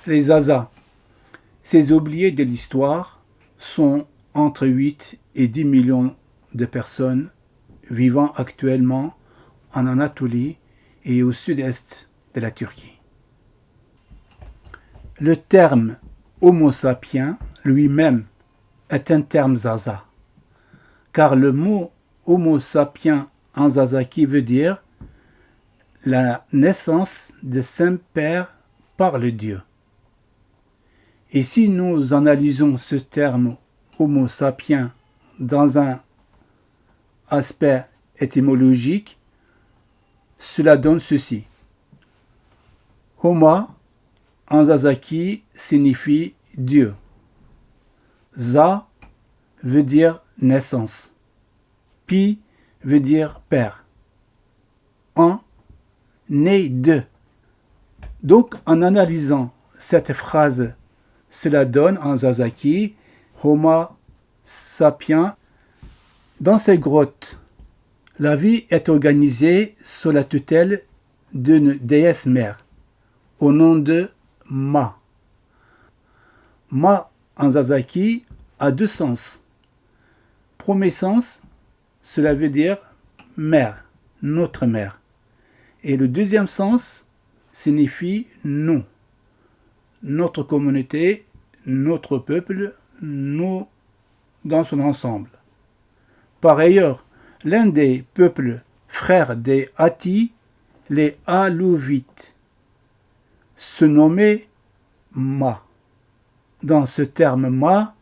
Les Zaza, ces oubliés de l'histoire, sont entre 8 et 10 millions de personnes vivant actuellement en Anatolie et au sud-est de la Turquie. Le terme Homo sapiens lui-même est un terme Zaza, car le mot Homo sapiens en zazaki veut dire la naissance de Saint-Père par le Dieu. Et si nous analysons ce terme Homo sapiens dans un aspect étymologique, cela donne ceci. Homo en zazaki signifie Dieu. Za veut dire naissance. Pi veut dire père. En, né de. Donc, en analysant cette phrase, cela donne en zazaki Homo sapiens. Dans ces grottes, la vie est organisée sous la tutelle d'une déesse mère, au nom de Ma. Ma en zazaki a deux sens. Premier sens, cela veut dire mère, notre mère. Et le deuxième sens signifie nous, notre communauté, notre peuple, nous dans son ensemble. Par ailleurs, l'un des peuples frères des Hatti, les Alouvites, se nommait Ma. Dans ce terme Ma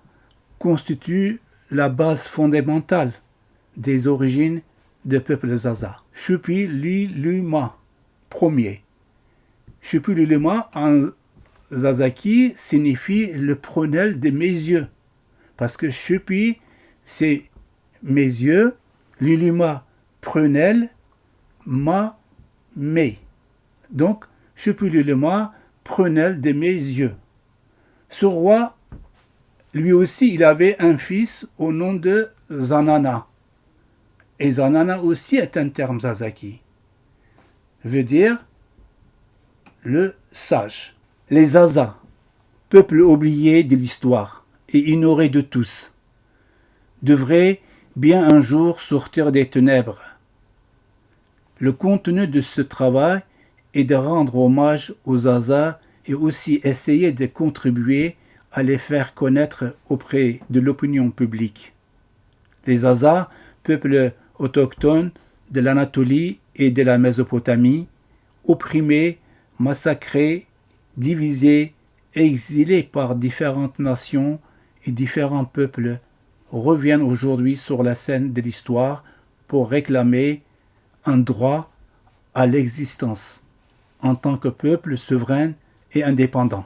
constitue la base fondamentale des origines du peuple Zaza. Chupi Luluma, premier. Chupi Luluma en zazaki signifie le prunelle de mes yeux. Parce que Chupi, c'est mes yeux, Luluma, prunelle, Ma, mes. Donc, Chupi Luluma, prunelle de mes yeux. Ce roi, lui aussi, il avait un fils au nom de Zanana. Et Zanana aussi est un terme zazaki. Veut dire le sage. Les Zaza, peuple oublié de l'histoire et ignoré de tous, devraient bien un jour sortir des ténèbres. Le contenu de ce travail est de rendre hommage aux Zaza et aussi essayer de contribuer à les faire connaître auprès de l'opinion publique. Les Zaza, peuple autochtone de l'Anatolie et de la Mésopotamie, opprimés, massacrés, divisés, exilés par différentes nations et différents peuples, reviennent aujourd'hui sur la scène de l'histoire pour réclamer un droit à l'existence en tant que peuple souverain et indépendant.